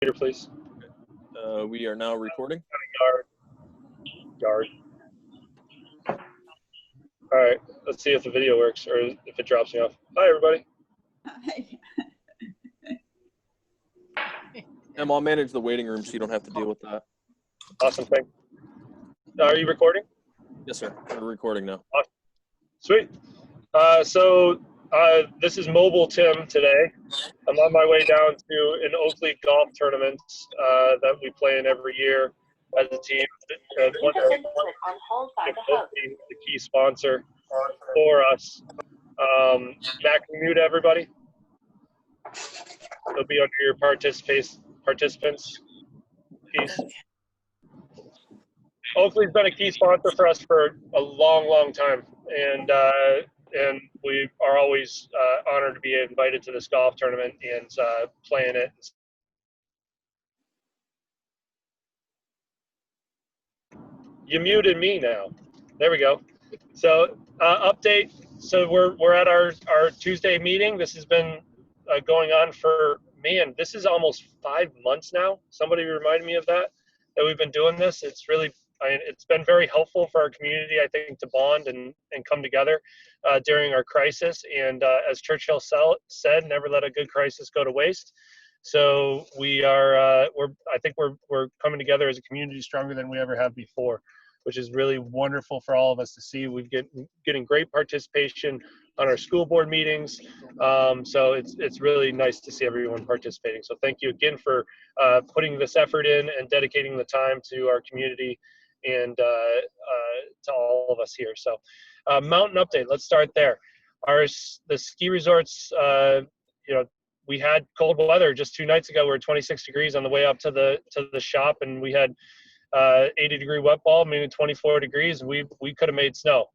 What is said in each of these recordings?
Please. We are now recording. Yard. All right, let's see if the video works or if it drops me off. Hi, everybody. Hi. Em, I'll manage the waiting room so you don't have to deal with that. Awesome thing. Are you recording? Yes, sir. We're recording now. Awesome. Sweet. This is Mobile Tim today. I'm on my way down to an Oakley golf tournament that we play in every year as a team. The key sponsor for us. Matt, can you mute everybody? They'll be under your participants piece. Oakley's been a key sponsor for us for a long time, and we are always honored to be invited to this golf tournament and playing it. You muted me now. There we go. So update. So we're at our Tuesday meeting. This has been going on for, man, this is almost 5 months now. Somebody reminded me of that we've been doing this. It's been very helpful for our community, I think, to bond and come together during our crisis. And as Churchill said, never let a good crisis go to waste. So we are, I think we're coming together as a community stronger than we ever have before, which is really wonderful for all of us to see. We've getting great participation on our school board meetings. So it's really nice to see everyone participating. So thank you again for putting this effort in and dedicating the time to our community and to all of us here. So mountain update, let's start there. The ski resorts, we had cold weather just 2 nights ago. We were 26 degrees on the way up to the shop, and we had 80-degree wet ball, maybe 24 degrees. We could have made snow.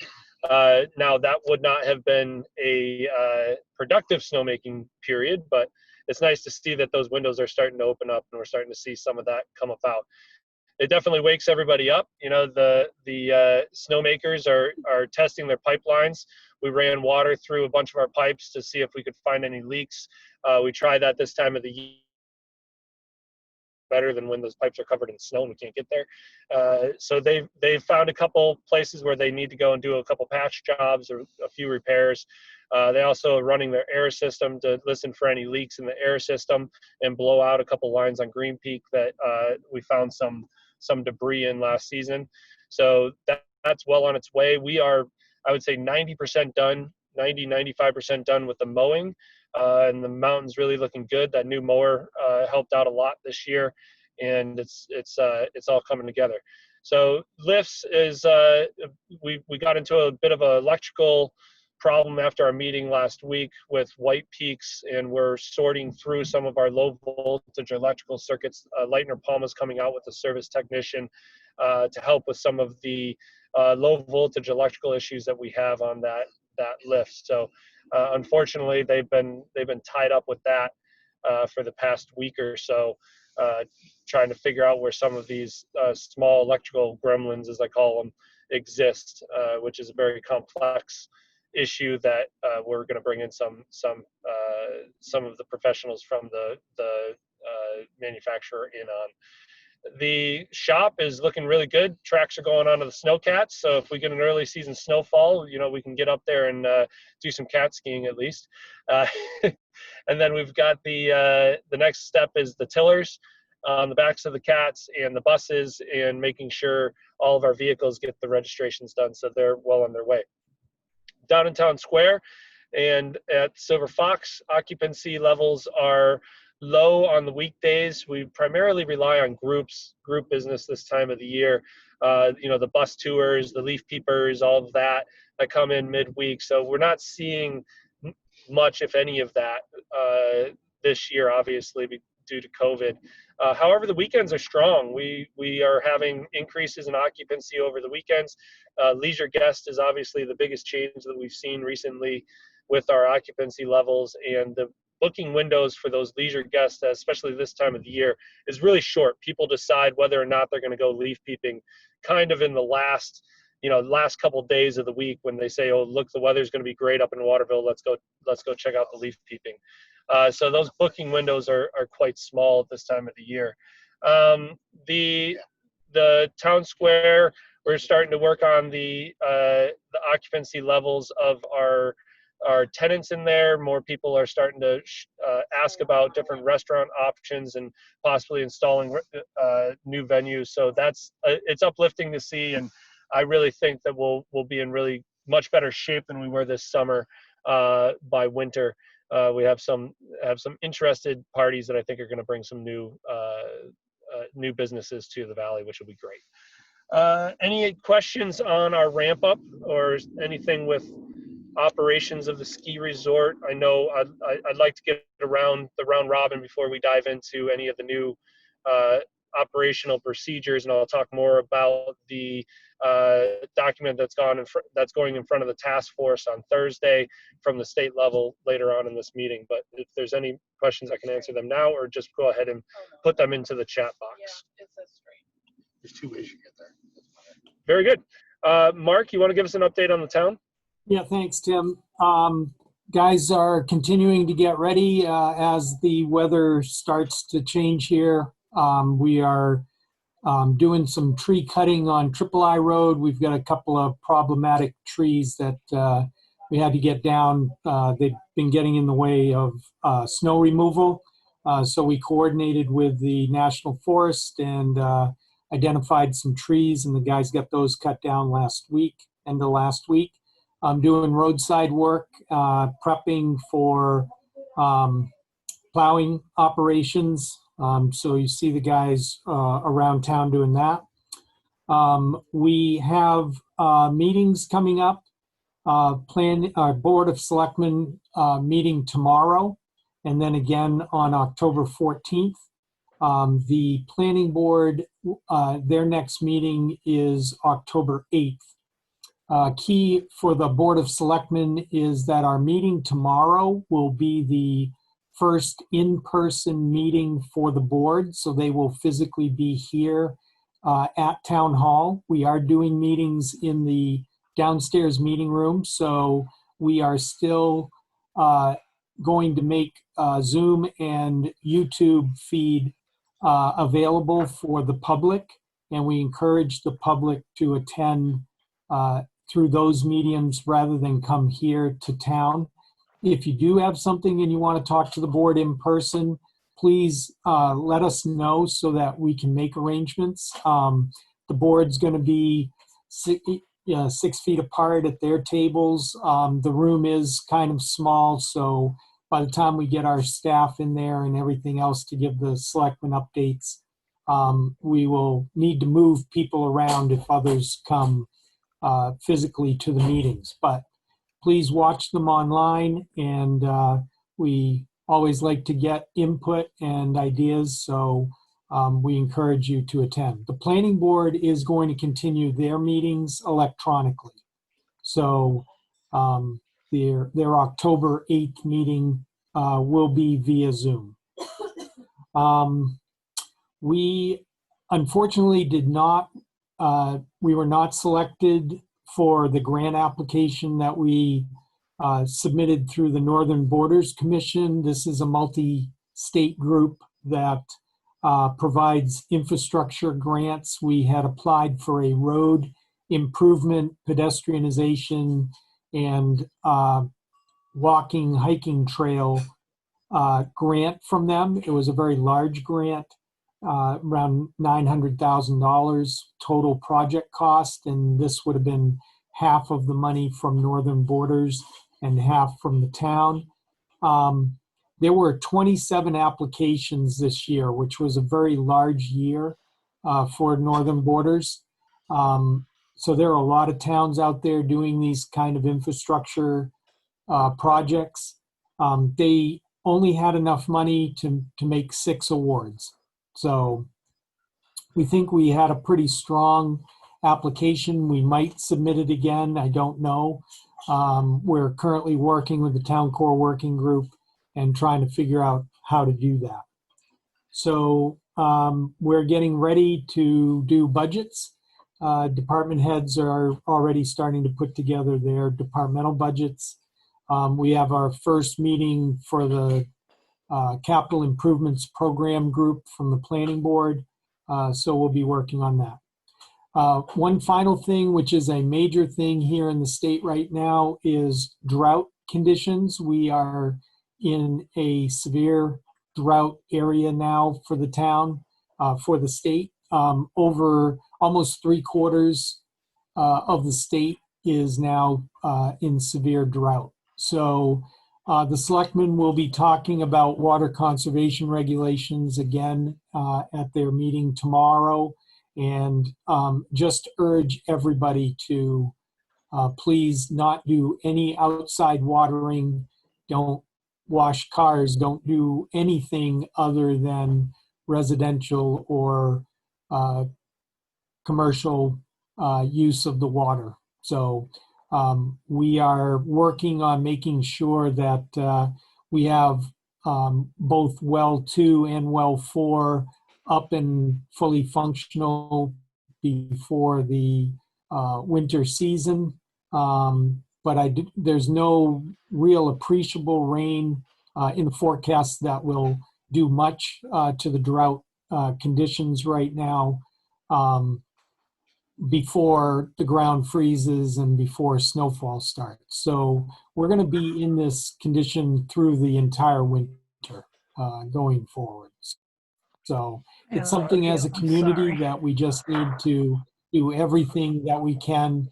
Now that would not have been a productive snowmaking period, but it's nice to see that those windows are starting to open up and we're starting to see some of that come about. It definitely wakes everybody up. You know, the snowmakers are testing their pipelines. We ran water through a bunch of our pipes to see if we could find any leaks. We try that this time of the year. Better than when those pipes are covered in snow and we can't get there. So they've found a couple places where they need to go and do a couple patch jobs or a few repairs. They also are running their air system to listen for any leaks in the air system and blow out a couple lines on Green Peak that we found some debris in last season. So that's well on its way. We are, I would say, 90% done, 95% done with the mowing. And the mountain's really looking good. That new mower helped out a lot this year, and it's all coming together. So lifts is we got into a bit of an electrical problem after our meeting last week with White Peaks, and we're sorting through some of our low voltage electrical circuits. Leitner Palma's coming out with a service technician to help with some of the low voltage electrical issues that we have on that lift. So unfortunately, they've been tied up with that for the past week or so, trying to figure out where some of these small electrical gremlins, as I call them, exist, which is a very complex issue that we're going to bring in some of the professionals from the manufacturer in on. The shop is looking really good. Tracks are going onto the snowcats, so if we get an early season snowfall, we can get up there and do some cat skiing at least. And then we've got the next step is the tillers on the backs of the cats and the buses, and making sure all of our vehicles get the registrations done, so they're well on their way. Down in Town Square and at Silver Fox, occupancy levels are low on the weekdays. We primarily rely on group business this time of the year. The bus tours, the leaf peepers, all of that come in midweek. So we're not seeing much, if any, of that this year, obviously due to COVID. However, the weekends are strong. We are having increases in occupancy over the weekends. Leisure guest is obviously the biggest change that we've seen recently with our occupancy levels, and the booking windows for those leisure guests, especially this time of the year, is really short. People decide whether or not they're going to go leaf peeping kind of in the last couple of days of the week when they say, oh, look, the weather's going to be great up in Waterville. Let's go check out the leaf peeping. So those booking windows are quite small at this time of the year. The town square, we're starting to work on the occupancy levels of our tenants in there. More people are starting to ask about different restaurant options and possibly installing new venues. So that's it's uplifting to see, and I really think that we'll be in really much better shape than we were this summer by winter. We have some interested parties that I think are going to bring some new businesses to the valley, which will be great. Any questions on our ramp up or anything with operations of the ski resort? I know I'd like to get around the round robin before we dive into any of the new operational procedures, and I'll talk more about the document that's going in front of the task force on Thursday from the state level later on in this meeting. But if there's any questions, I can answer them now, or just go ahead and put them into the chat box. Yeah, it says straight. There's 2 ways you get there. Very good. Mark, you want to give us an update on the town? Yeah, thanks, Tim. Guys are continuing to get ready as the weather starts to change here. We are doing some tree cutting on Triple I Road. We've got a couple of problematic trees that we had to get down. They've been getting in the way of snow removal. So we coordinated with the National Forest and identified some trees, and the guys got those cut down end of last week. I'm doing roadside work, prepping for plowing operations. So you see the guys around town doing that. We have meetings coming up. Our Board of Selectmen meeting tomorrow, and then again on October 14th. The Planning Board, their next meeting is October 8th. Key for the Board of Selectmen is that our meeting tomorrow will be the first in-person meeting for the board, so they will physically be here at Town Hall. We are doing meetings in the downstairs meeting room, so we are still going to make Zoom and YouTube feed available for the public, and we encourage the public to attend through those mediums rather than come here to town. If you do have something and you want to talk to the board in person, please let us know so that we can make arrangements. The board's going to be 6 feet apart at their tables. The room is kind of small, so by the time we get our staff in there and everything else to give the selectmen updates, we will need to move people around if others come physically to the meetings. But please watch them online, and we always like to get input and ideas, so we encourage you to attend. The Planning Board is going to continue their meetings electronically. So their October 8th meeting will be via Zoom. We unfortunately we were not selected for the grant application that we submitted through the Northern Borders Commission. This is a multi-state group that provides infrastructure grants. We had applied for a road improvement, pedestrianization, and walking, hiking trail grant from them. It was a very large grant, around $900,000 total project cost, and this would have been half of the money from Northern Borders and half from the town. There were 27 applications this year, which was a very large year for Northern Borders. So there are a lot of towns out there doing these kind of infrastructure projects. They only had enough money to make 6 awards. So we think we had a pretty strong application. We might submit it again. I don't know. We're currently working with the Town Core Working Group and trying to figure out how to do that. So we're getting ready to do budgets. Department heads are already starting to put together their departmental budgets. We have our first meeting for the capital improvements program group from the planning board. So we'll be working on that. One final thing, which is a major thing here in the state right now, is drought conditions. We are in a severe drought area now for the town, for the state. Over almost 3/4 of the state is now in severe drought. So the selectmen will be talking about water conservation regulations again at their meeting tomorrow. And just urge everybody to please not do any outside watering. Don't wash cars. Don't do anything other than residential or commercial use of the water. So we are working on making sure that we have both well 2 and well 4 up and fully functional before the winter season. But there's no real appreciable rain in the forecast that will do much to the drought conditions right now before the ground freezes and before snowfall starts. So we're going to be in this condition through the entire winter going forward. So it's something as a community that we just need to do everything that we can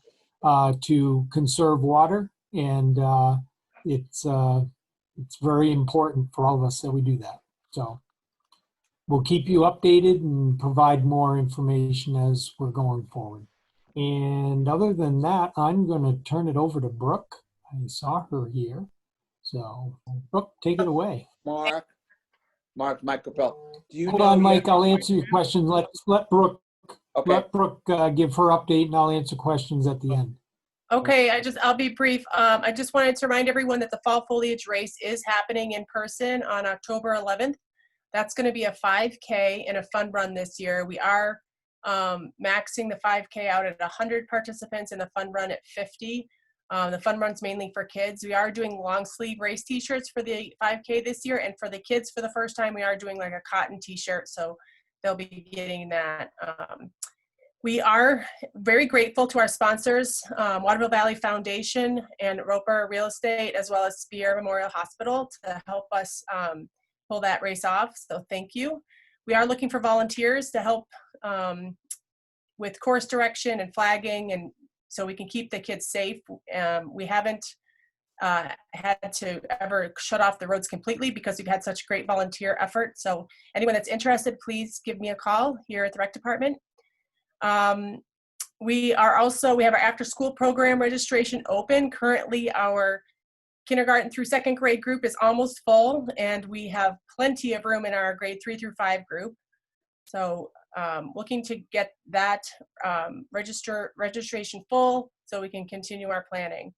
to conserve water. And it's very important for all of us that we do that. So we'll keep you updated and provide more information as we're going forward. And other than that, I'm going to turn it over to Brooke. I saw her here. So Brooke, take it away. Mike Capel. Do you Hold know on, yet- Mike. I'll answer your question. Let Brooke Okay. give her update, and I'll answer questions at the end. Okay, I'll be brief. I just wanted to remind everyone that the fall foliage race is happening in person on October 11th. That's going to be a 5K and a fun run this year. We are maxing the 5K out at 100 participants and the fun run at 50. The fun run's mainly for kids. We are doing long sleeve race t-shirts for the 5K this year, and for the kids for the first time we are doing like a cotton t-shirt, so they'll be getting that. We are very grateful to our sponsors, Waterville Valley Foundation and Roper Real Estate, as well as Spear Memorial Hospital, to help us pull that race off, so thank you. We are looking for volunteers to help with course direction and flagging, and so we can keep the kids safe. We haven't had to ever shut off the roads completely because we've had such great volunteer effort. So anyone that's interested, please give me a call here at the rec department. We have our after school program registration open. Currently our kindergarten through second grade group is almost full, and we have plenty of room in our grade 3 through 5 group. So looking to get that registration full so we can continue our planning.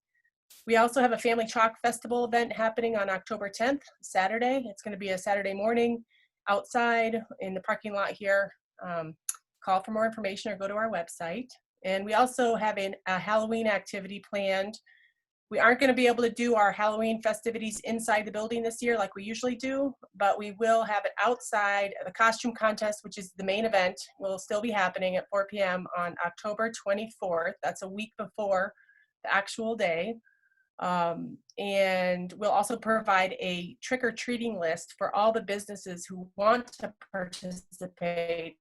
We also have a Family Chalk Festival event happening on October 10th, Saturday. It's going to be a Saturday morning outside in the parking lot here. Call for more information or go to our website. And we also have a Halloween activity planned. We aren't going to be able to do our Halloween festivities inside the building this year like we usually do, but we will have it outside. The costume contest, which is the main event, will still be happening at 4 p.m. on October 24th. That's a week before the actual day. And we'll also provide a trick-or-treating list for all the businesses who want to participate.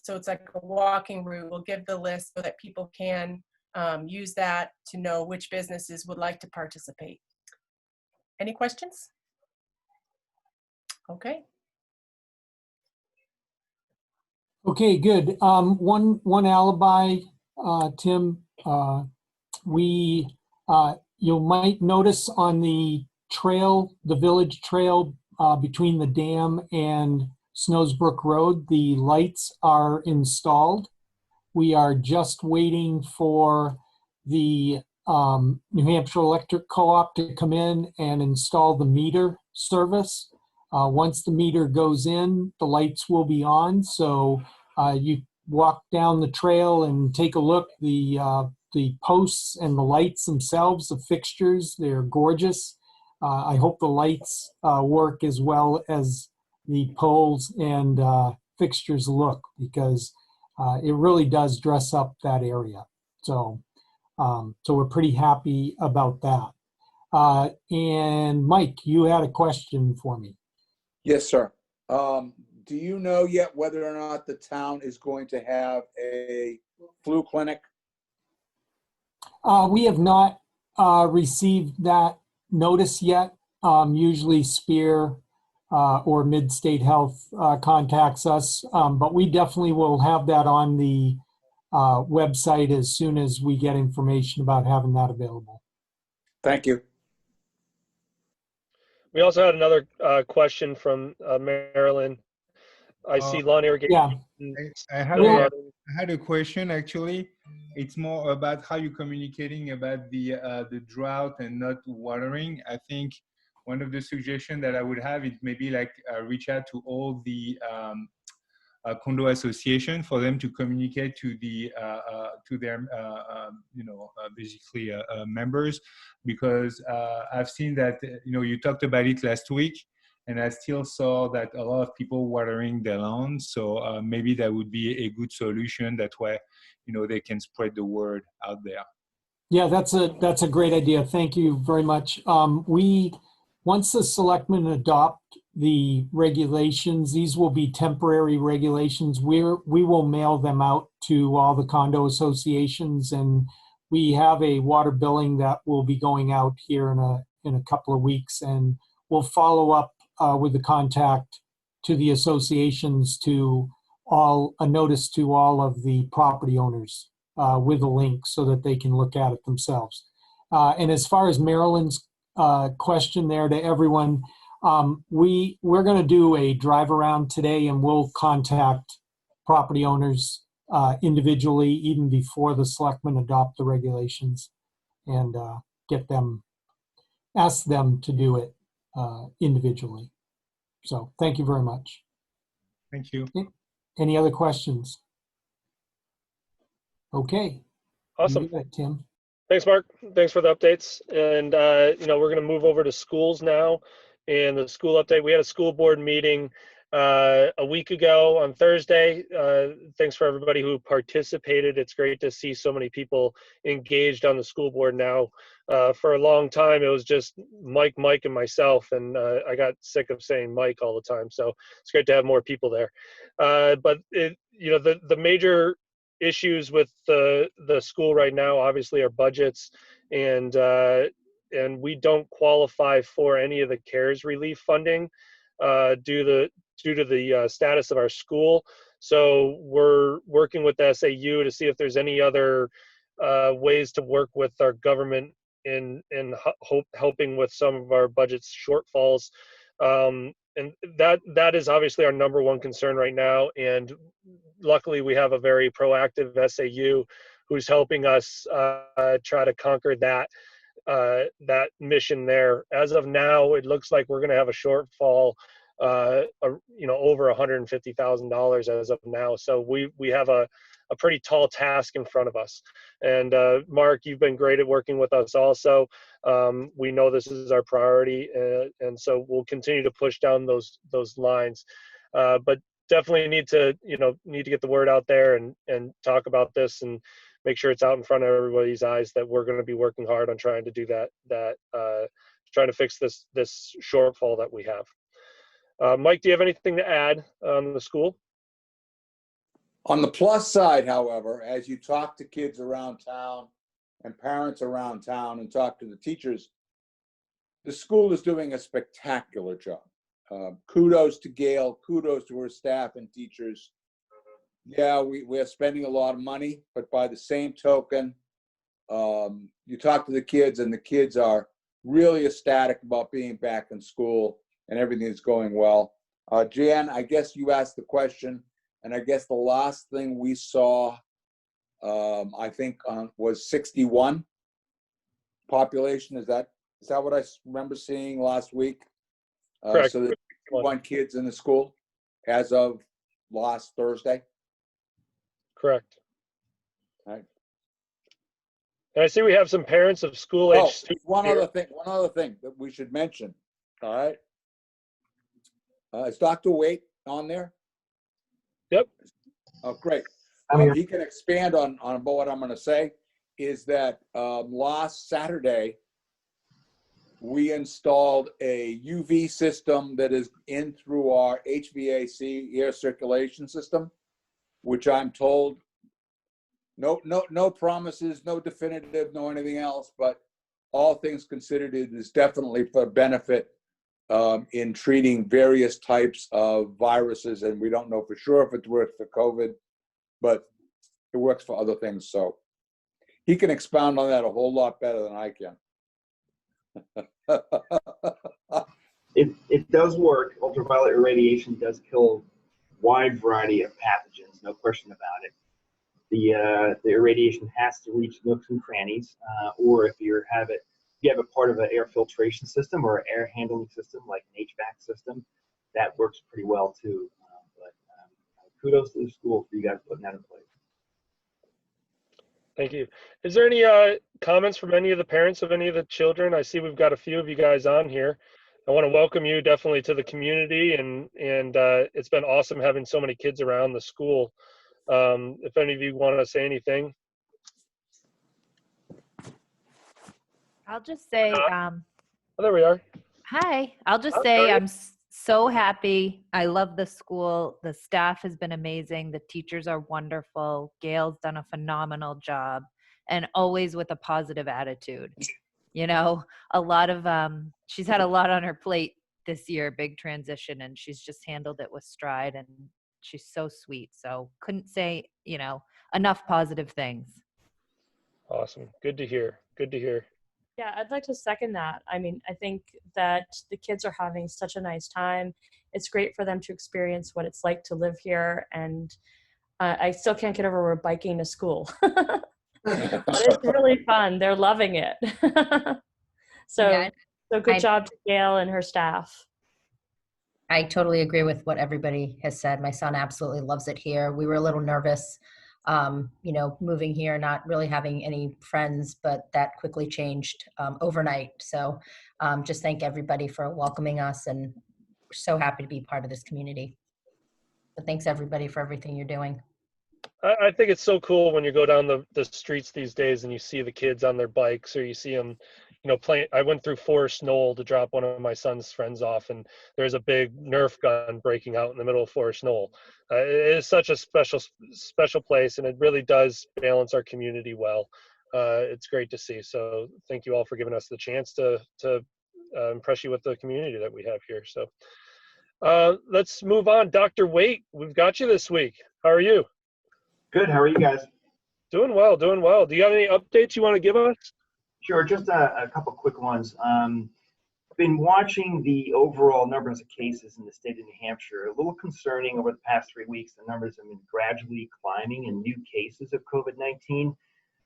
So it's like a walking route. We'll give the list so that people can use that to know which businesses would like to participate. Any questions? Okay. Okay, good. One alibi, Tim. You might notice on the trail, the village trail between the dam and Snowsbrook Road, the lights are installed. We are just waiting for the New Hampshire Electric Co-op to come in and install the meter service. Once the meter goes in, the lights will be on. So you walk down the trail and take a look. The posts and the lights themselves, the fixtures, they're gorgeous. I hope the lights work as well as the poles and fixtures look, because it really does dress up that area. So, so we're pretty happy about that. And Mike, you had a question for me. Yes, sir. Do you know yet whether or not the town is going to have a flu clinic? We have not received that notice yet. Usually Spear or Mid-State Health contacts us, but we definitely will have that on the website as soon as we get information about having that available. Thank you. We also had another question from Marilyn. I see lawn irrigation. Yeah. I had a question actually. It's more about how you're communicating about the drought and not watering. I think one of the suggestions that I would have is maybe like reach out to all the condo association for them to communicate to the to their basically members, because I've seen that you talked about it last week, and I still saw that a lot of people watering their lawns. So maybe that would be a good solution. That way, they can spread the word out there. Yeah, that's a great idea. Thank you very much. Once the selectmen adopt the regulations, these will be temporary regulations. We will mail them out to all the condo associations, and we have a water billing that will be going out here in a couple of weeks, and we'll follow up with the contact to the associations to a notice to all of the property owners with a link so that they can look at it themselves. And as far as Marilyn's question there to everyone, we're going to do a drive around today, and we'll contact property owners individually even before the selectmen adopt the regulations, and ask them to do it individually. So thank you very much. Thank you. Any other questions? Okay. Awesome. You got it, Tim. Thanks, Mark. Thanks for the updates. And, we're going to move over to schools now. And the school update, we had a school board meeting a week ago on Thursday. Thanks for everybody who participated. It's great to see so many people engaged on the school board now. For a long time, it was just Mike, and myself, and I got sick of saying Mike all the time. So it's great to have more people there. But the major issues with the school right now obviously are budgets, and we don't qualify for any of the CARES relief funding due to the status of our school. So we're working with the SAU to see if there's any other ways to work with our government in helping with some of our budget shortfalls. And that is obviously our number one concern right now. And luckily we have a very proactive SAU who's helping us try to conquer that mission there. As of now, it looks like we're going to have a shortfall, over $150,000 as of now. So we have a pretty tall task in front of us. And Mark, you've been great at working with us also. We know this is our priority, and so we'll continue to push down those lines. But definitely need to get the word out there and talk about this and make sure it's out in front of everybody's eyes that we're going to be working hard on trying to do that, trying to fix this shortfall that we have. Mike, do you have anything to add on the school? On the plus side, however, as you talk to kids around town and parents around town and talk to the teachers, the school is doing a spectacular job. Kudos to Gail, kudos to her staff and teachers. Yeah, we're spending a lot of money, but by the same token, you talk to the kids and the kids are really ecstatic about being back in school and everything is going well. Jan, I guess you asked the question, and I guess the last thing we saw, I think was 61 population. Is that what I remember seeing last week? Correct. So there's 61 kids in the school as of last Thursday. Correct. All right. And I see we have some parents of school-age Oh, students one here. other thing that we should mention, all right? Is Dr. Waite on there? Yep. Oh, great. I'm here. He can expand on what I'm gonna say, is that last Saturday, we installed a UV system that is in through our HVAC air circulation system, which I'm told, no promises, no definitive, no anything else, but all things considered, it is definitely for benefit in treating various types of viruses. And we don't know for sure if it works for COVID, but it works for other things. So he can expound on that a whole lot better than I can. It does work. Ultraviolet irradiation does kill a wide variety of pathogens, no question about it. The irradiation has to reach nooks and crannies, or if you have a part of an air filtration system or an air handling system like an HVAC system, that works pretty well too. But kudos to the school for you guys putting that in place. Thank you. Is there any comments from any of the parents of any of the children? I see we've got a few of you guys on here. I want to welcome you definitely to the community, and it's been awesome having so many kids around the school. If any of you want to say anything. I'll just say, Oh, there we are. hi. I'll just Hi, say how are you? I'm so happy. I love the school. The staff has been amazing. The teachers are wonderful. Gail's done a phenomenal job, and always with a positive attitude. You know, she's had a lot on her plate this year, big transition, and she's just handled it with stride, and she's so sweet. So couldn't say, enough positive things. Awesome. Good to hear. Good to hear. Yeah, I'd like to second that. I mean, I think that the kids are having such a nice time. It's great for them to experience what it's like to live here. And I still can't get over we're biking to school. But it's really fun. They're loving it. So good job to Gail and her staff. I totally agree with what everybody has said. My son absolutely loves it here. We were a little nervous, moving here, not really having any friends, but that quickly changed overnight. So just thank everybody for welcoming us, and we're so happy to be part of this community. But thanks everybody for everything you're doing. I think it's so cool when you go down the streets these days and you see the kids on their bikes, or you see them, playing. I went through Forest Knoll to drop one of my son's friends off, and there's a big Nerf gun breaking out in the middle of Forest Knoll. It is such a special place, and it really does balance our community well. It's great to see. So thank you all for giving us the chance to impress you with the community that we have here. So let's move on. Dr. Waite, we've got you this week. How are you? Good. How are you guys? Doing well, doing well. Do you have any updates you want to give us? Sure. Just a couple quick ones. Been watching the overall numbers of cases in the state of New Hampshire. A little concerning over the past 3 weeks. The numbers have been gradually climbing in new cases of COVID-19.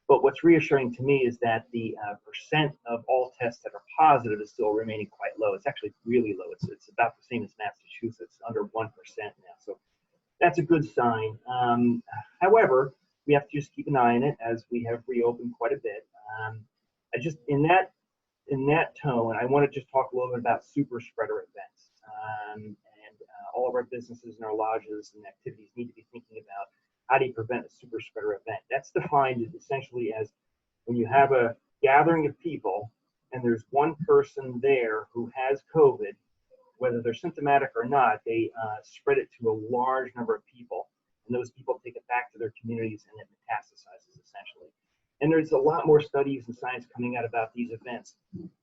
But what's reassuring to me is that the percent of all tests that are positive is still remaining quite low. It's actually really low. It's about the same as Massachusetts, under 1% now. So that's a good sign. However, we have to just keep an eye on it as we have reopened quite a bit. I just, in that tone, I want to just talk a little bit about super spreader events. And all of our businesses and our lodges and activities need to be thinking about how do you prevent a super spreader event. That's defined essentially as when you have a gathering of people and there's one person there who has COVID, whether they're symptomatic or not, they spread it to a large number of people, and those people take it back to their communities, and it metastasizes essentially. And there's a lot more studies and science coming out about these events.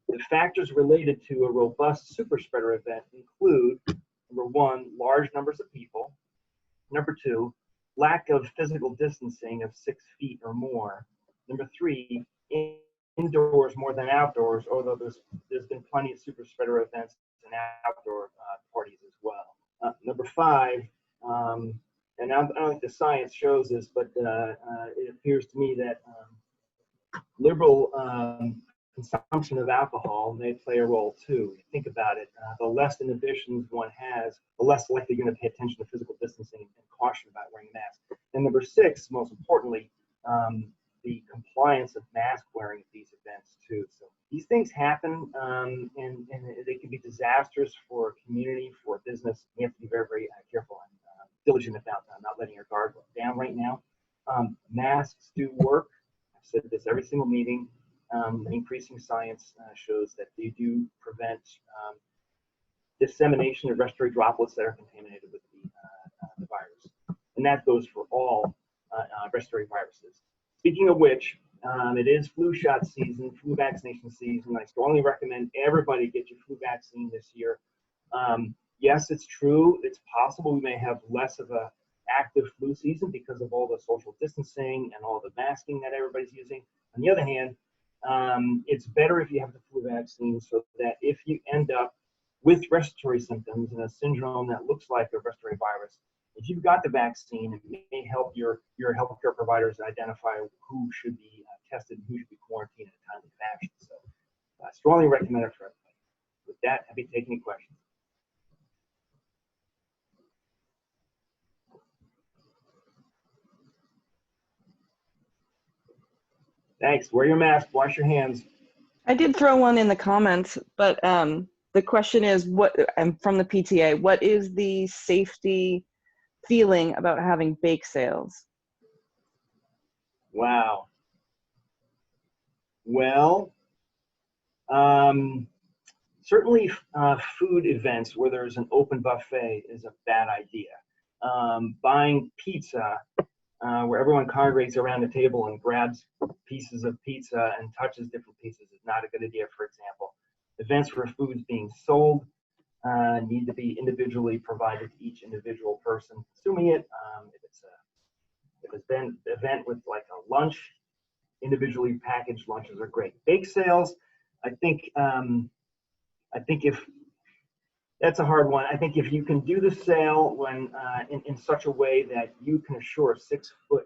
The factors related to a robust super spreader event include, number one, large numbers of people. Number two, lack of physical distancing of 6 feet or more. Number three, indoors more than outdoors, although there's been plenty of super spreader events and outdoor parties as well. Number five, and I don't think the science shows this, but it appears to me that liberal consumption of alcohol may play a role too. You think about it, the less inhibitions one has, the less likely you're going to pay attention to physical distancing and caution about wearing a mask. And number six, most importantly, the compliance of mask wearing at these events too. So these things happen, and they can be disastrous for a community, for a business. You have to be very, very careful and diligent about not letting your guard down right now. Masks do work. I've said this every single meeting. Increasing science shows that they do prevent dissemination of respiratory droplets that are contaminated with the virus. And that goes for all respiratory viruses. Speaking of which, it is flu shot season, flu vaccination season. I strongly recommend everybody get your flu vaccine this year. Yes, it's true. It's possible we may have less of a active flu season because of all the social distancing and all the masking that everybody's using. On the other hand, it's better if you have the flu vaccine, so that if you end up with respiratory symptoms and a syndrome that looks like a respiratory virus, if you've got the vaccine, it may help your healthcare providers identify who should be tested and who should be quarantined in a timely fashion. So I strongly recommend it for everybody. With that, happy to take any questions. Thanks. Wear your mask. Wash your hands. I did throw one in the comments, but the question is, I'm from the PTA, what is the safety feeling about having bake sales? Wow. Well, certainly food events where there's an open buffet is a bad idea. Buying pizza where everyone congregates around the table and grabs pieces of pizza and touches different pieces is not a good idea, for example. Events where food's being sold need to be individually provided to each individual person consuming it. If it's been an event with like a lunch, individually packaged lunches are great. Bake sales, I think if that's a hard one. I think if you can do the sale when in such a way that you can assure a 6-foot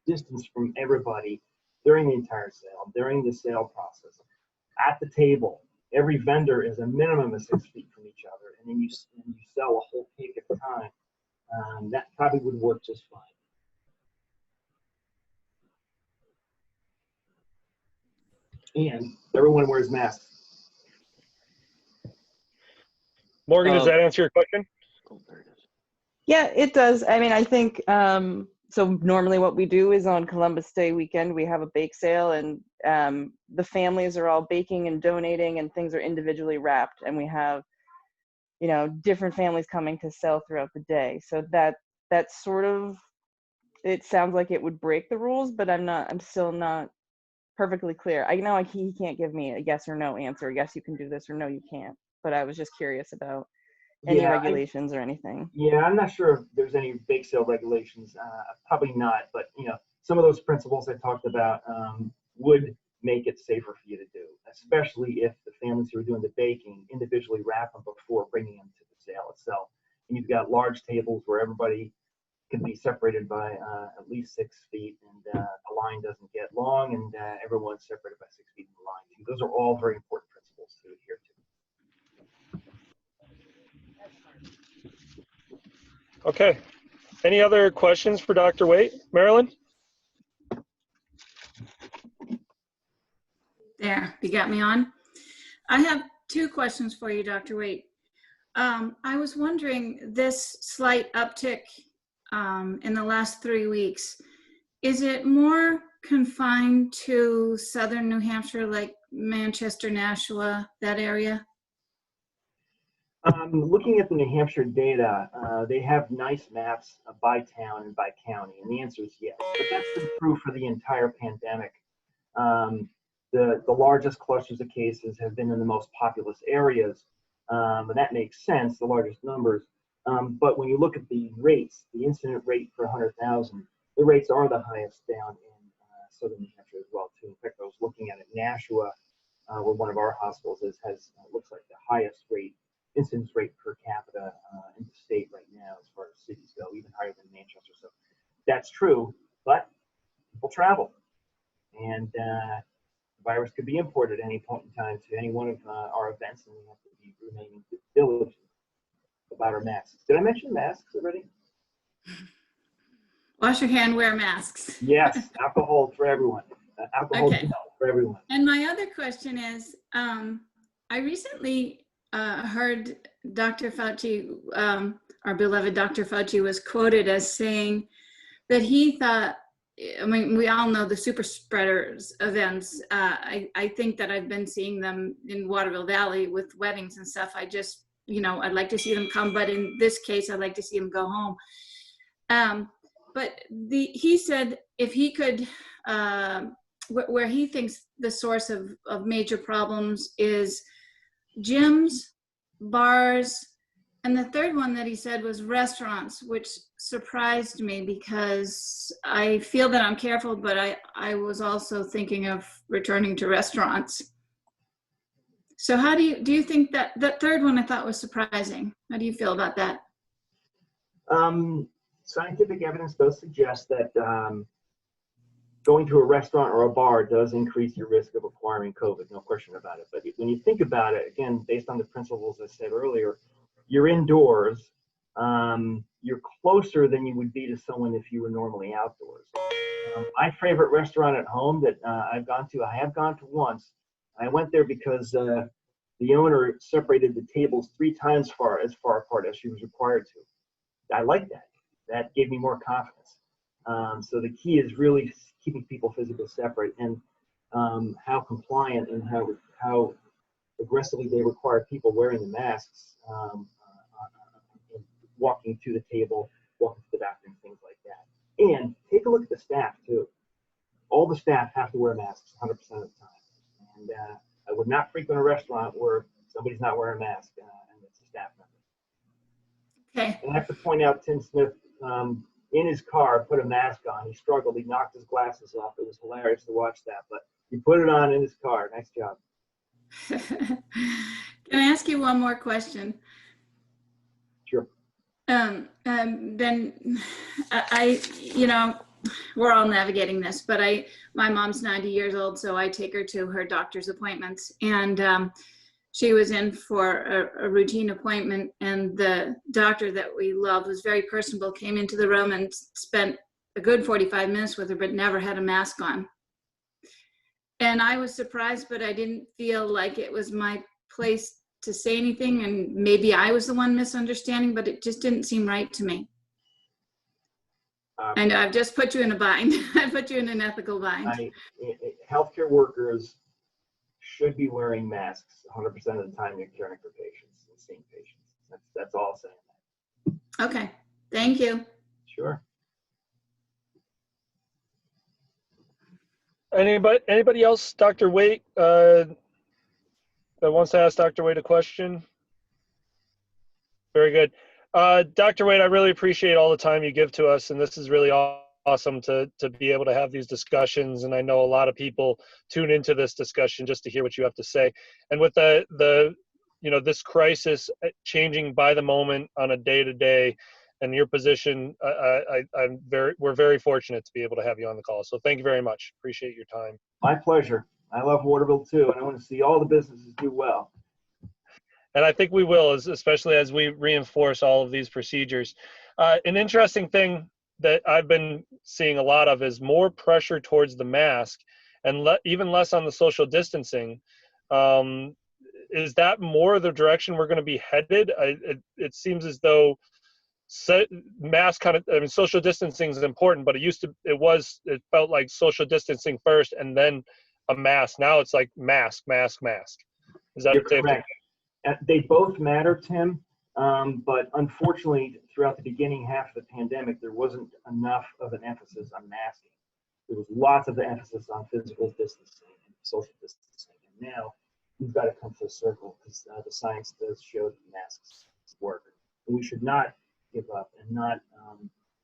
distance from everybody during the entire sale, during the sale process, at the table, every vendor is a minimum of 6 feet from each other, and then you sell a whole cake at a time. That probably would work just fine. And everyone wears masks. Morgan, does that answer your question? Oh, there it is. Yeah, it does. I mean, I think, so normally what we do is on Columbus Day weekend, we have a bake sale, and the families are all baking and donating, and things are individually wrapped, and we have, you know, different families coming to sell throughout the day. So that's sort of, it sounds like it would break the rules, but I'm still not perfectly clear. I know he can't give me a yes or no answer. Yes, you can do this, or no, you can't. But I was just curious about any regulations or anything. Yeah, I'm not sure if there's any bake sale regulations. Probably not. But you know, some of those principles I talked about would make it safer for you to do, especially if the families who are doing the baking individually wrap them before bringing them to the sale itself. And you've got large tables where everybody can be separated by at least 6 feet, and the line doesn't get long, and everyone's separated by 6 feet in the line. Those are all very important principles to adhere to. Okay. Any other questions for Dr. Waite? Marilyn? There, you got me on. I have 2 questions for you, Dr. Waite. I was wondering, this slight uptick in the last 3 weeks, is it more confined to southern New Hampshire, like Manchester, Nashua, that area? Looking at the New Hampshire data, they have nice maps by town and by county, and the answer is yes. But that's been true for the entire pandemic. The largest clusters of cases have been in the most populous areas, and that makes sense, the largest numbers. But when you look at the rates, the incident rate per 100,000, the rates are the highest down in southern New Hampshire as well, too. In fact, I was looking at it, Nashua, where one of our hospitals is, has looks like the highest incidence rate per capita in the state right now as far as cities go, even higher than Manchester. So that's true, but people travel, and the virus could be imported at any point in time to any one of our events, and we have to be remaining diligent about our masks. Did I mention masks already? Wash your hand, wear masks. Yes, alcohol for everyone. Alcohol Okay. gel for everyone. And my other question is, I recently heard Dr. Fauci, our beloved Dr. Fauci, was quoted as saying that he thought, I mean, we all know the super spreaders events. I think that I've been seeing them in Waterville Valley with weddings and stuff. I just, I'd like to see them come, but in this case, I'd like to see them go home. But he said if he could, where he thinks the source of major problems is gyms, bars, and the third one that he said was restaurants, which surprised me because I feel that I'm careful, but I was also thinking of returning to restaurants. So how do you think that third one I thought was surprising? How do you feel about that? Scientific evidence does suggest that going to a restaurant or a bar does increase your risk of acquiring COVID, no question about it. But when you think about it, again, based on the principles I said earlier, you're indoors, you're closer than you would be to someone if you were normally outdoors. My favorite restaurant at home that I have gone to once. I went there because the owner separated the tables 3 times as far apart as she was required to. I like that. That gave me more confidence. So the key is really keeping people physically separate, and how compliant and how aggressively they require people wearing the masks, walking to the table, walking to the bathroom, things like that. And take a look at the staff too. All the staff have to wear masks 100% of the time. And I would not frequent a restaurant where somebody's not wearing a mask and it's a staff member. Okay. And I have to point out Tim Smith, in his car, put a mask on. He struggled. He knocked his glasses off. It was hilarious to watch that. But he put it on in his car. Nice job. Can I ask you one more question? Sure. Then we're all navigating this, but my mom's 90 years old, so I take her to her doctor's appointments, and she was in for a routine appointment, and the doctor that we love was very personable, came into the room and spent a good 45 minutes with her, but never had a mask on. And I was surprised, but I didn't feel like it was my place to say anything, and maybe I was the one misunderstanding, but it just didn't seem right to me. I know I've just put you in a bind. I put you in an ethical bind. Healthcare workers should be wearing masks 100% of the time you're caring for patients and seeing patients. That's all I'm saying. Okay, thank you. Sure. Anybody else, Dr. Waite, that wants to ask Dr. Waite a question? Very good. Dr. Waite, I really appreciate all the time you give to us, and this is really awesome to be able to have these discussions. And I know a lot of people tune into this discussion just to hear what you have to say. And with this crisis changing by the moment on a day-to-day, and your position, we're very fortunate to be able to have you on the call. So thank you very much. Appreciate your time. My pleasure. I love Waterville too, and I want to see all the businesses do well. And I think we will, especially as we reinforce all of these procedures. An interesting thing that I've been seeing a lot of is more pressure towards the mask and even less on the social distancing. Is that more the direction we're going to be headed? It seems as though mask social distancing is important, but it felt like social distancing first and then a mask. Now it's like mask. Is that correct? They both matter, Tim, but unfortunately, throughout the beginning half of the pandemic, there wasn't enough of an emphasis on masking. There was lots of the emphasis on physical distancing and social distancing. And now we've got to come full circle because the science does show that masks work. And we should not give up and not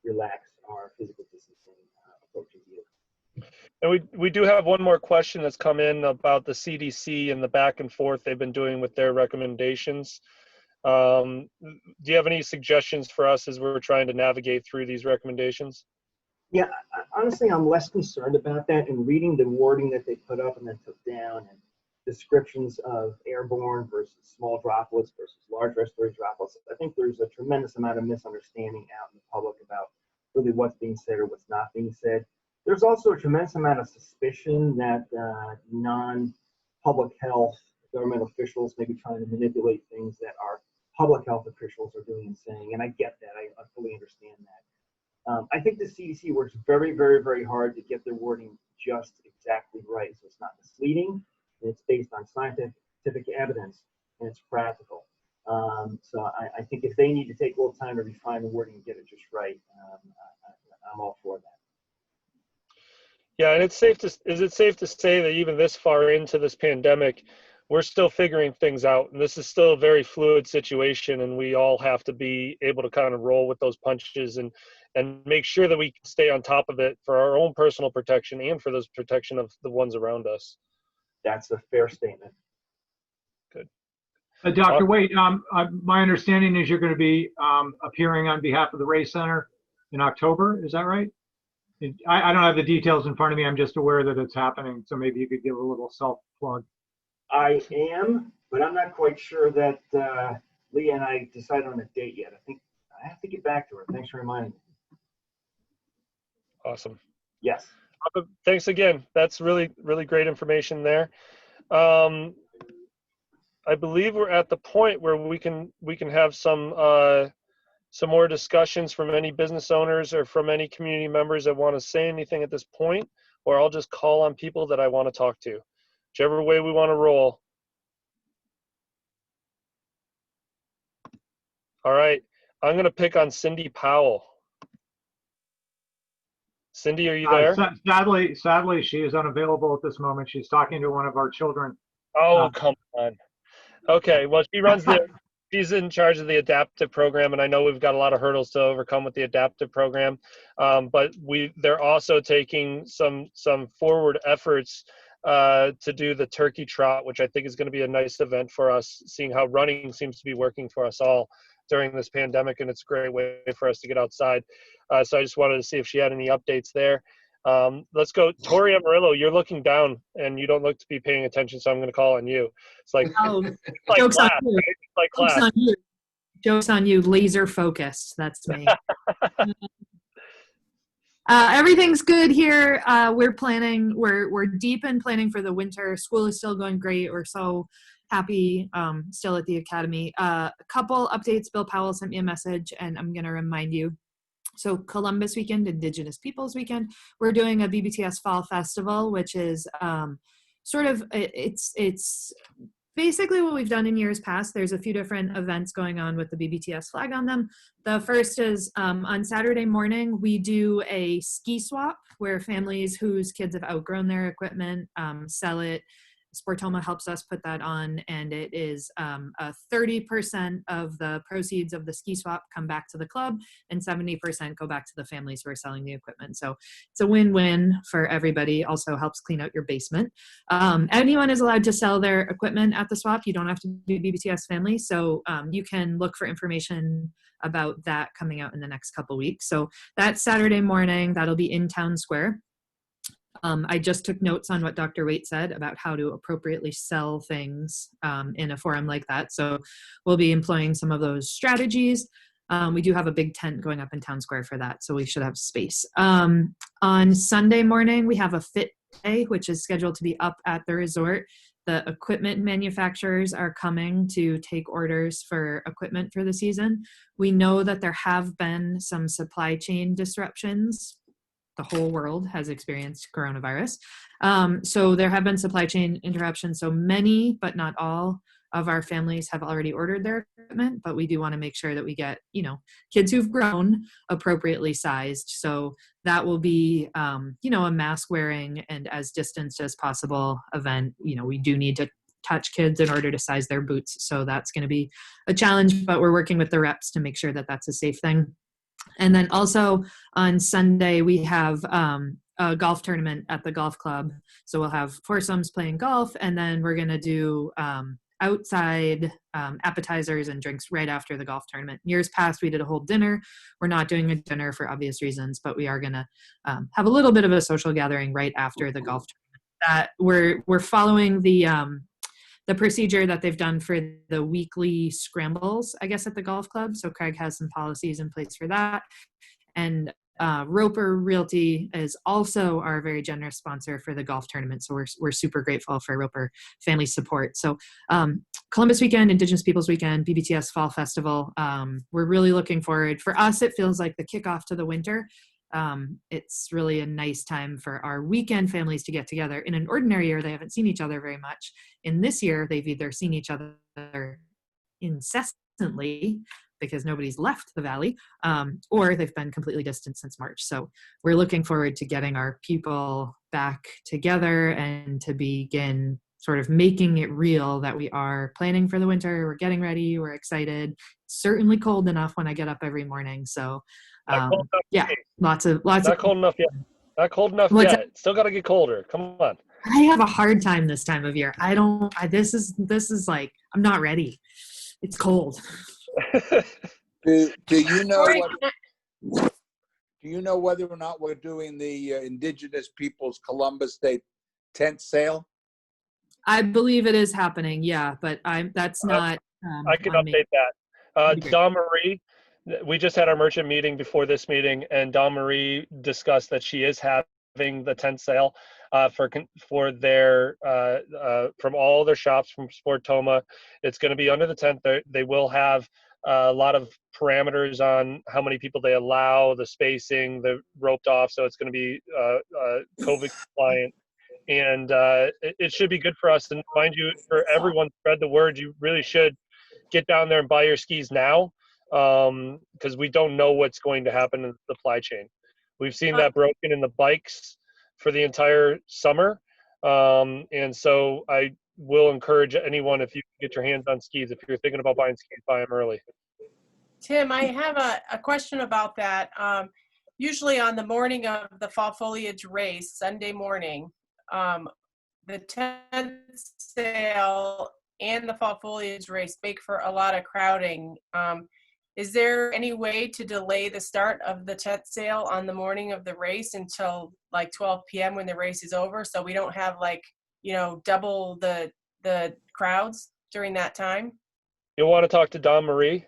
relax our physical distancing approaches either. And we do have one more question that's come in about the CDC and the back and forth they've been doing with their recommendations. Do you have any suggestions for us as we're trying to navigate through these recommendations? Yeah, honestly, I'm less concerned about that. And reading the wording that they put up and then took down, and descriptions of airborne versus small droplets versus large respiratory droplets, I think there's a tremendous amount of misunderstanding out in the public about really what's being said or what's not being said. There's also a tremendous amount of suspicion that non-public health government officials may be trying to manipulate things that our public health officials are doing and saying, and I get that. I fully understand that. I think the CDC works very, very, very hard to get their wording just exactly right, so it's not misleading, and it's based on scientific evidence, and it's practical. So I think if they need to take a little time to refine the wording and get it just right, I'm all for that. Yeah, and is it safe to say that even this far into this pandemic, we're still figuring things out, and this is still a very fluid situation, and we all have to be able to kind of roll with those punches and make sure that we can stay on top of it for our own personal protection and for the protection of the ones around us. That's a fair statement. Good. Dr. Waite, my understanding is you're going to be appearing on behalf of the Ray Center in October. Is that right? I don't have the details in front of me. I'm just aware that it's happening. So maybe you could give a little self-plug. I am, but I'm not quite sure that Leah and I decided on a date yet. I think I have to get back to her. Thanks for reminding me. Awesome. Yes. Thanks again. That's really, really great information there. I believe we're at the point where we can have some more discussions from any business owners or from any community members that want to say anything at this point, or I'll just call on people that I want to talk to. Whichever way we want to roll. All right, I'm going to pick on Cindy Powell. Cindy, are you there? Sadly, she is unavailable at this moment. She's talking to one of our children. Oh, come on. Okay, well, she's in charge of the adaptive program, and I know we've got a lot of hurdles to overcome with the adaptive program, but they're also taking some forward efforts to do the turkey trot, which I think is going to be a nice event for us, seeing how running seems to be working for us all during this pandemic, and it's a great way for us to get outside. So I just wanted to see if she had any updates there. Let's go. Tori Amarillo, you're looking down and you don't look to be paying attention, so I'm going to call on you. It's like, it's like Joke's class, on you. right? It's like Joke's class. on you. Joke's on you. Laser focused. That's me. Everything's good here. We're planning. We're deep in planning for the winter. School is still going great. We're so happy still at the academy. A couple updates. Bill Powell sent me a message, and I'm going to remind you. So Columbus Weekend, Indigenous Peoples Weekend, we're doing a BBTS Fall Festival, which is it's basically what we've done in years past. There's a few different events going on with the BBTS flag on them. The first is on Saturday morning, we do a ski swap where families whose kids have outgrown their equipment sell it. Sportoma helps us put that on, and it is 30% of the proceeds of the ski swap come back to the club, and 70% go back to the families who are selling the equipment. So it's a win-win for everybody. Also helps clean out your basement. Anyone is allowed to sell their equipment at the swap. You don't have to be BBTS family, so you can look for information about that coming out in the next couple weeks. So that's Saturday morning. That'll be in Town Square. I just took notes on what Dr. Waite said about how to appropriately sell things in a forum like that. So we'll be employing some of those strategies. We do have a big tent going up in Town Square for that, so we should have space. On Sunday morning, we have a fit day, which is scheduled to be up at the resort. The equipment manufacturers are coming to take orders for equipment for the season. We know that there have been some supply chain disruptions. The whole world has experienced coronavirus. So there have been supply chain interruptions. So many, but not all, of our families have already ordered their equipment, but we do want to make sure that we get, kids who've grown appropriately sized. So that will be, a mask wearing and as distanced as possible event. We do need to touch kids in order to size their boots. So that's going to be a challenge, but we're working with the reps to make sure that that's a safe thing. And then also on Sunday, we have a golf tournament at the golf club. So we'll have foursomes playing golf, and then we're going to do outside appetizers and drinks right after the golf tournament. Years past, we did a whole dinner. We're not doing a dinner for obvious reasons, but we are going to have a little bit of a social gathering right after the golf tournament. We're following the procedure that they've done for the weekly scrambles, I guess, at the golf club. So Craig has some policies in place for that. And Roper Realty is also our very generous sponsor for the golf tournament. So we're super grateful for Roper family support. So Columbus Weekend, Indigenous Peoples Weekend, BBTS Fall Festival. We're really looking forward. For us, it feels like the kickoff to the winter. It's really a nice time for our weekend families to get together. In an ordinary year, they haven't seen each other very much. In this year, they've either seen each other incessantly because nobody's left the valley, or they've been completely distant since March. So we're looking forward to getting our people back together and to begin sort of making it real that we are planning for the winter. We're getting ready. We're excited. It's certainly cold enough when I get up every morning. So yeah, lots of. Not cold enough yet. Not cold enough yet. Still got to get colder. Come on. I have a hard time this time of year. This is like, I'm not ready. It's cold. Do you know what? Do you know whether or not we're doing the Indigenous Peoples Columbus Day tent sale? I believe it is happening. Yeah, but that's not. I can update that. Dawn Marie, we just had our merchant meeting before this meeting, and Dawn Marie discussed that she is having the tent sale for their from all their shops from Sportoma. It's going to be under the tent. They will have a lot of parameters on how many people they allow, the spacing, the roped off. So it's going to be COVID compliant. And it should be good for us. And mind you, for everyone, spread the word. You really should get down there and buy your skis now, because we don't know what's going to happen in the supply chain. We've seen that broken in the bikes for the entire summer. And so I will encourage anyone, if you can get your hands on skis, if you're thinking about buying skis, buy them early. Tim, I have a question about that. Usually on the morning of the fall foliage race, Sunday morning, the tent sale and the fall foliage race make for a lot of crowding. Is there any way to delay the start of the tent sale on the morning of the race until like 12 p.m. when the race is over, so we don't have double the crowds during that time? You'll want to talk to Dawn Marie.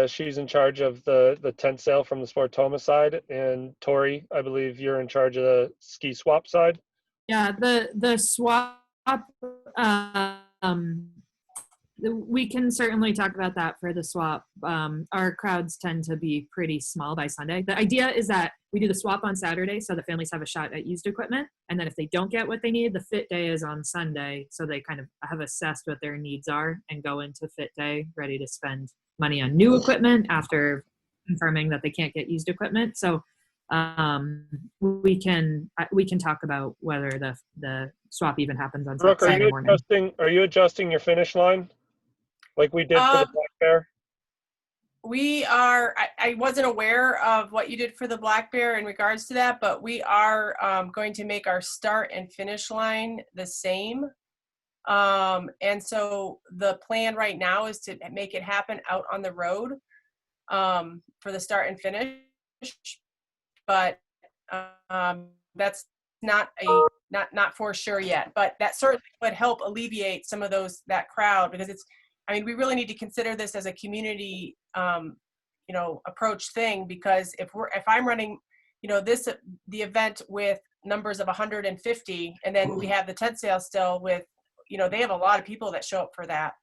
She's in charge of the tent sale from the Sportoma side, and Tori, I believe you're in charge of the ski swap side. Yeah, the swap. We can certainly talk about that for the swap. Our crowds tend to be pretty small by Sunday. The idea is that we do the swap on Saturday so the families have a shot at used equipment. And then if they don't get what they need, the fit day is on Sunday. So they kind of have assessed what their needs are and go into fit day ready to spend money on new equipment after confirming that they can't get used equipment. So we can talk about whether the swap even happens on Brooke, Saturday morning. Are you adjusting your finish line like we did for the Black Bear? We are, I wasn't aware of what you did for the Black Bear in regards to that, but we are going to make our start and finish line the same. And so the plan right now is to make it happen out on the road for the start and finish. But that's not for sure yet. But that certainly would help alleviate some of that crowd, because we really need to consider this as a community, approach thing, because if I'm running, the event with numbers of 150, and then we have the tent sale still with, they have a lot of people that show up for that.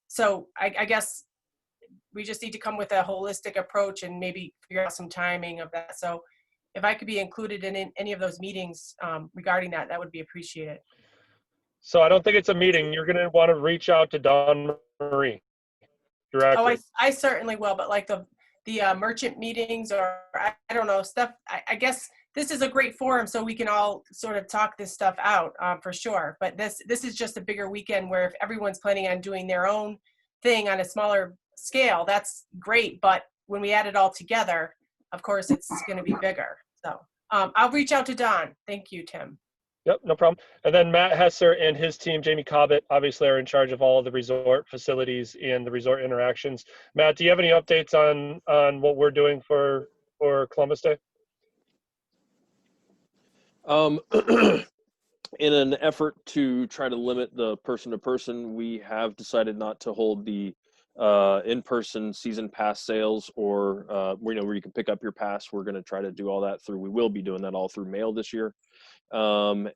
So I guess we just need to come with a holistic approach and maybe figure out some timing of that. So if I could be included in any of those meetings regarding that, that would be appreciated. So I don't think it's a meeting. You're going to want to reach out to Dawn Marie directly. Oh, I certainly will, but like the merchant meetings, or I don't know, stuff, I guess this is a great forum so we can all sort of talk this stuff out for sure. But this is just a bigger weekend where if everyone's planning on doing their own thing on a smaller scale, that's great. But when we add it all together, of course, it's going to be bigger. So I'll reach out to Don. Thank you, Tim. Yep, no problem. And then Matt Hesser and his team, Jamie Cobbett, obviously are in charge of all of the resort facilities and the resort interactions. Matt, do you have any updates on what we're doing for Columbus Day? In an effort to try to limit the person-to-person, we have decided not to hold the in-person season pass sales or where you can pick up your pass. We're going to try to do all that we will be doing that all through mail this year. And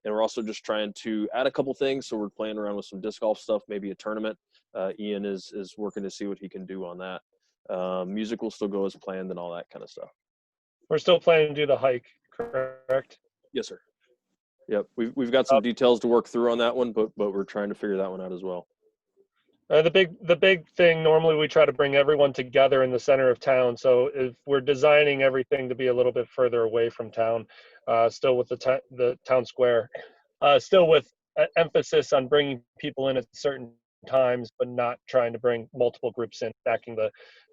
we're also just trying to add a couple things. So we're playing around with some disc golf stuff, maybe a tournament. Ian is working to see what he can do on that. Music will still go as planned and all that kind of stuff. We're still planning to do the hike, correct? Yes, sir. Yep. We've got some details to work through on that one, but we're trying to figure that one out as well. The big thing, normally we try to bring everyone together in the center of town. So if we're designing everything to be a little bit further away from town, still with the town square, still with emphasis on bringing people in at certain times, but not trying to bring multiple groups in, stacking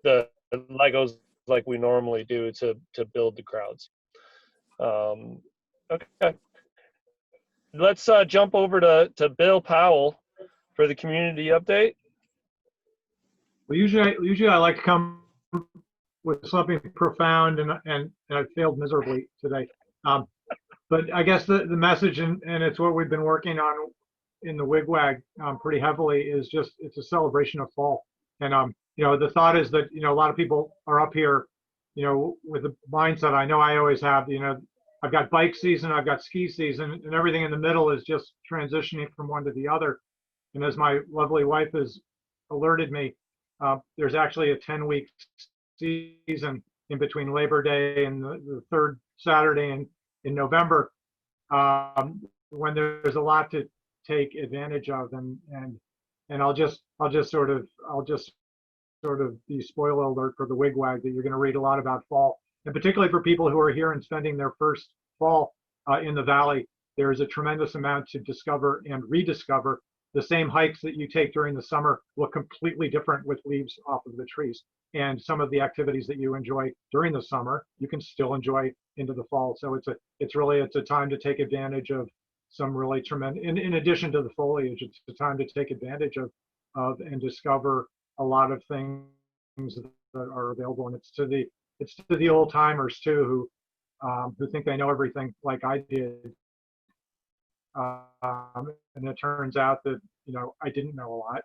the Legos like we normally do to build the crowds. Okay. Let's jump over to Bill Powell for the community update. Well, usually I like to come with something profound, and I failed miserably today. But I guess the message, and it's what we've been working on in the wigwag pretty heavily, is just it's a celebration of fall. And the thought is that a lot of people are up here, with the mindset I know I always have. I've got bike season, I've got ski season, and everything in the middle is just transitioning from one to the other. And as my lovely wife has alerted me, there's actually a 10-week season in between Labor Day and the third Saturday in November, when there's a lot to take advantage of, and I'll just sort of be spoiler alert for the wigwag that you're going to read a lot about fall, and particularly for people who are here and spending their first fall in the valley. There is a tremendous amount to discover and rediscover. The same hikes that you take during the summer look completely different with leaves off of the trees. And some of the activities that you enjoy during the summer, you can still enjoy into the fall. So it's a time to take advantage of some really tremendous, in addition to the foliage, it's a time to take advantage of and discover a lot of things that are available. And it's to the old timers too, who think they know everything like I did. And it turns out that, I didn't know a lot.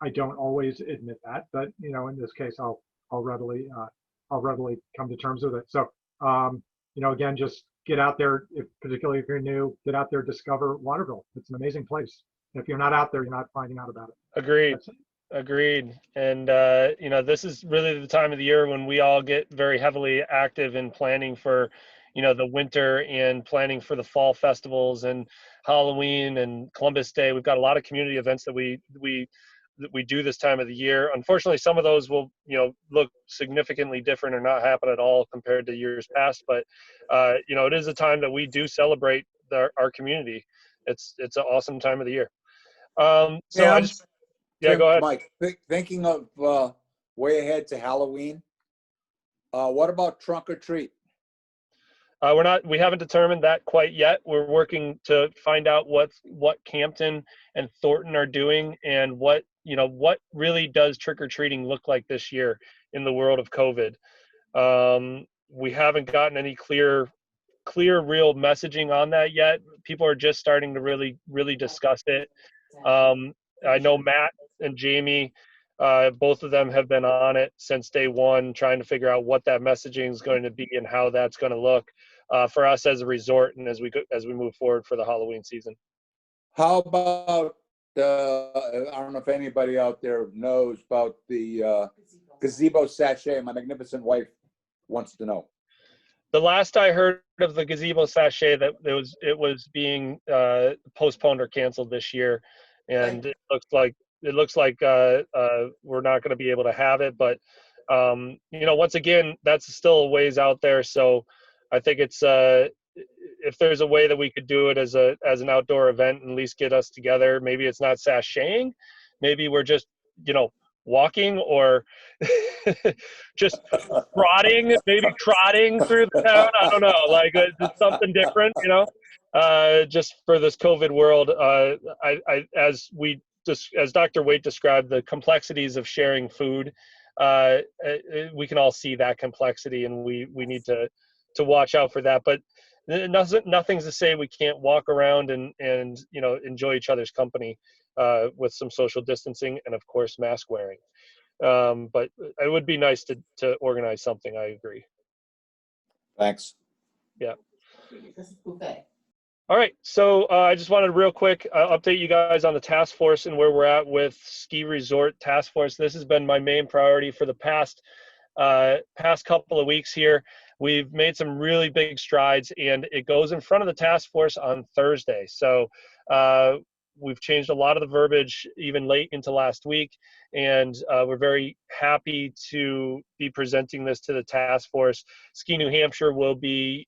I don't always admit that, but, in this case, I'll readily come to terms with it. So, again, just get out there, particularly if you're new, get out there, discover Waterville. It's an amazing place. And if you're not out there, you're not finding out about it. Agreed. And, this is really the time of the year when we all get very heavily active in planning for, the winter and planning for the fall festivals and Halloween and Columbus Day. We've got a lot of community events that we do this time of the year. Unfortunately, some of those will, look significantly different or not happen at all compared to years past. But, it is a time that we do celebrate our community. It's an awesome time of the year. Go ahead. Mike, thinking of way ahead to Halloween, what about trunk or treat? We haven't determined that quite yet. We're working to find out what Campton and Thornton are doing and what really does trick-or-treating look like this year in the world of COVID. We haven't gotten any clear real messaging on that yet. People are just starting to really discuss it. I know Matt and Jamie, both of them have been on it since day one, trying to figure out what that messaging is going to be and how that's going to look for us as a resort and as we move forward for the Halloween season. How about I don't know if anybody out there knows about the gazebo sachet. My magnificent wife wants to know. The last I heard of the gazebo sachet, that it was being postponed or canceled this year, and it looks like we're not going to be able to have it. But once again, that's still a ways out there. So I think it's if there's a way that we could do it as an outdoor event and at least get us together. Maybe it's not sashaying. Maybe we're just walking or just trotting through the town. I don't know, like it's something different, just for this COVID world. As Dr. Waite described, the complexities of sharing food, we can all see that complexity, and we need to watch out for that. But nothing's to say we can't walk around and enjoy each other's company. with some social distancing and of course mask wearing. But it would be nice to organize something. I agree. Thanks. Yeah. All right. So I just wanted to real quick update you guys on the task force and where we're at with ski resort task force. This has been my main priority for the past couple of weeks here. We've made some really big strides, and it goes in front of the task force on Thursday. So we've changed a lot of the verbiage even late into last week, and we're very happy to be presenting this to the task force. Ski New Hampshire will be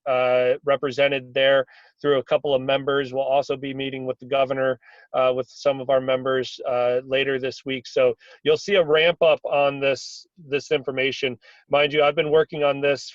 represented there through a couple of members. We'll also be meeting with the governor, with some of our members later this week. So you'll see a ramp up on this information. Mind you, I've been working on this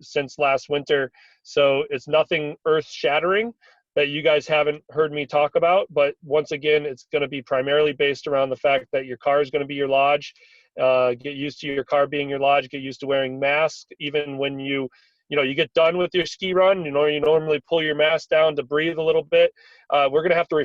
since last winter, so it's nothing earth-shattering that you guys haven't heard me talk about. But once again, it's going to be primarily based around the fact that your car is going to be your lodge. Get used to your car being your lodge. Get used to wearing masks, even when you get done with your ski run. You normally pull your mask down to breathe a little bit. We're going to have to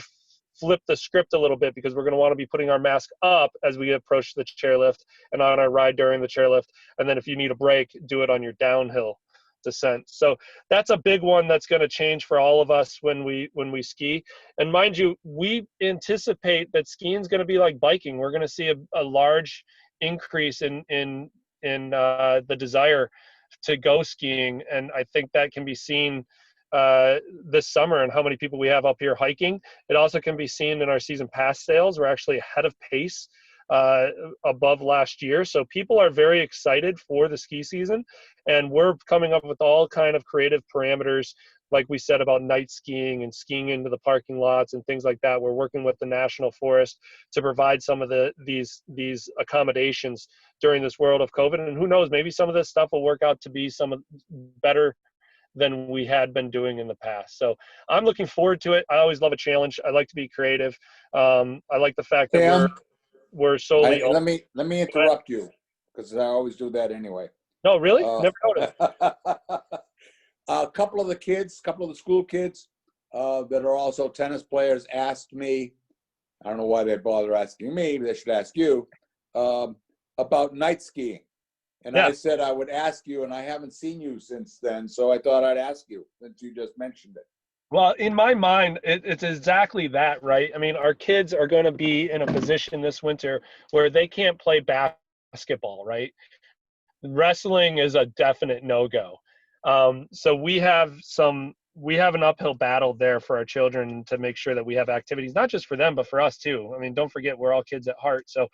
flip the script a little bit, because we're going to want to be putting our mask up as we approach the chairlift and on our ride during the chairlift. And then if you need a break, do it on your downhill descent. So that's a big one that's going to change for all of us when we ski. And mind you, we anticipate that skiing is going to be like biking. We're going to see a large increase in the desire to go skiing, and I think that can be seen this summer and how many people we have up here hiking. It also can be seen in our season pass sales. We're actually ahead of pace above last year. So people are very excited for the ski season, and we're coming up with all kind of creative parameters, like we said, about night skiing and skiing into the parking lots and things like that. We're working with the National Forest to provide some of these accommodations during this world of COVID. And who knows, maybe some of this stuff will work out to be better than we had been doing in the past. So I'm looking forward to it. I always love a challenge. I like to be creative. I like the fact that Sam, we're solely. Let me interrupt you, because I always do that anyway. No, really? Never noticed. A couple of the school kids that are also tennis players asked me, I don't know why they bother asking me, but they should ask you, about night skiing. And yeah. I said I would ask you, and I haven't seen you since then, so I thought I'd ask you since you just mentioned it. Well, in my mind, it's exactly that, right? I mean, our kids are going to be in a position this winter where they can't play basketball, right? Wrestling is a definite no-go. So we have an uphill battle there for our children to make sure that we have activities, not just for them, but for us too. I mean, don't forget, we're all kids at heart. So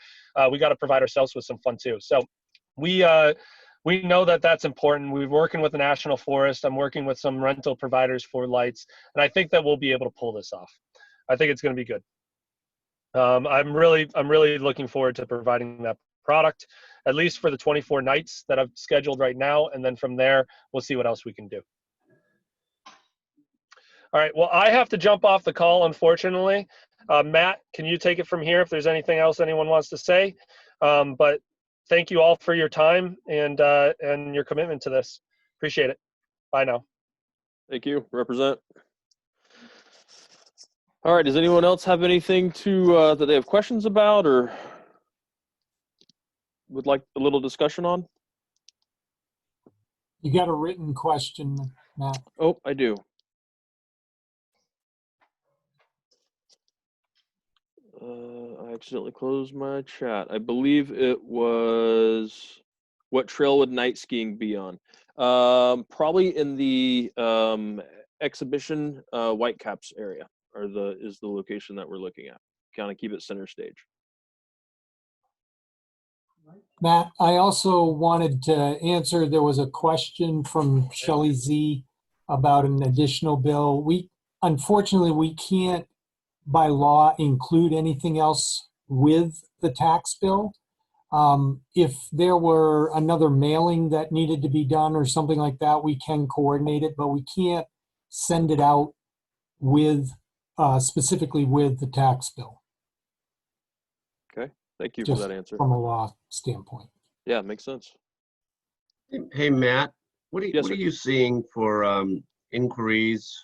we got to provide ourselves with some fun too. So we know that that's important. We're working with the National Forest. I'm working with some rental providers for lights, and I think that we'll be able to pull this off. I think it's going to be good. I'm really looking forward to providing that product, at least for the 24 nights that I've scheduled right now, and then from there we'll see what else we can do. All right. Well, I have to jump off the call, unfortunately. Matt, can you take it from here if there's anything else anyone wants to say? But thank you all for your time and your commitment to this. Appreciate it. Bye now. Thank you. Represent. All right. Does anyone else have anything that they have questions about or would like a little discussion on? You got a written question, Matt? Oh, I do. I accidentally closed my chat. I believe it was, what trail would night skiing be on? Probably in the exhibition Whitecaps area, is the location that we're looking at. Kind of keep it center stage. Matt, I also wanted to answer, there was a question from Shelley Z about an additional bill. Unfortunately, we can't by law include anything else with the tax bill. If there were another mailing that needed to be done or something like that, we can coordinate it, but we can't send it out with specifically with the tax bill. Okay, thank you Just for that answer. From a law standpoint. Yeah, makes sense. Hey Matt, what Yes, are you seeing for inquiries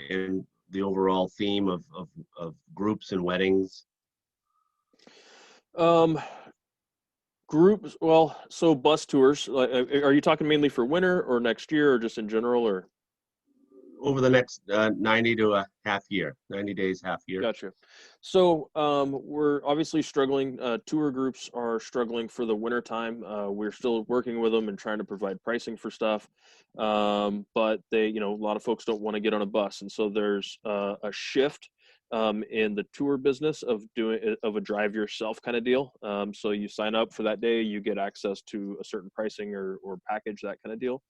in the overall theme of groups and weddings Groups, well, so bus tours, like, are you talking mainly for winter or next year or just in general, or? Over the next 90 to a half year, 90 days, half year. Gotcha. So we're obviously struggling. Tour groups are struggling for the winter time. We're still working with them and trying to provide pricing for stuff. But they, a lot of folks don't want to get on a bus. And so there's a shift in the tour business of a drive yourself kind of deal. So you sign up for that day, you get access to a certain pricing or package, that kind of deal.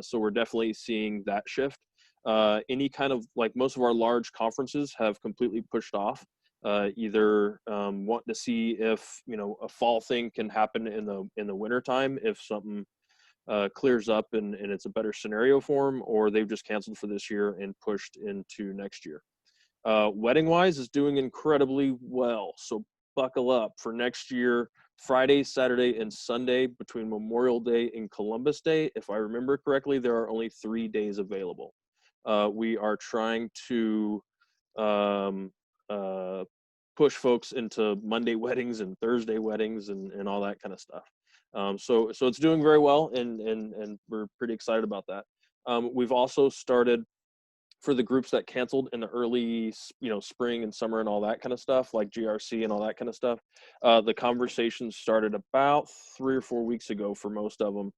So we're definitely seeing that shift. Any kind of, like, most of our large conferences have completely pushed off, either wanting to see if a fall thing can happen in the winter time if something clears up and it's a better scenario for them, or they've just canceled for this year and pushed into next year. Wedding wise is doing incredibly well, so buckle up for next year. Friday, Saturday, and Sunday between Memorial Day and Columbus Day, if I remember correctly, there are only 3 days available. We are trying to push folks into Monday weddings and Thursday weddings and all that kind of stuff. So it's doing very well, and we're pretty excited about that. We've also started, for the groups that canceled in the early, spring and summer and all that kind of stuff, like GRC and all that kind of stuff, the conversation started about 3 or 4 weeks ago for most of them,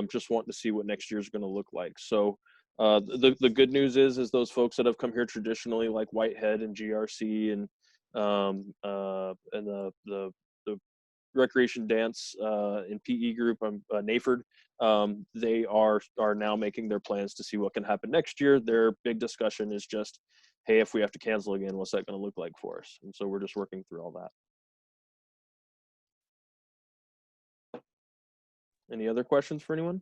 just wanting to see what next year's going to look like. So the good news is those folks that have come here traditionally, like Whitehead and GRC and the recreation dance and PE group, NAFERD, they are now making their plans to see what can happen next year. Their big discussion is just, hey, if we have to cancel again, what's that going to look like for us? And so we're just working through all that. Any other questions for anyone?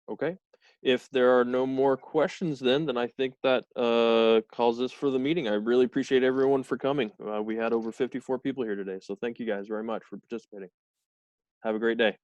Okay. If there are no more questions, then I think that calls us for the meeting. I really appreciate everyone for coming. We had over 54 people here today, so thank you guys very much for participating. Have a great day.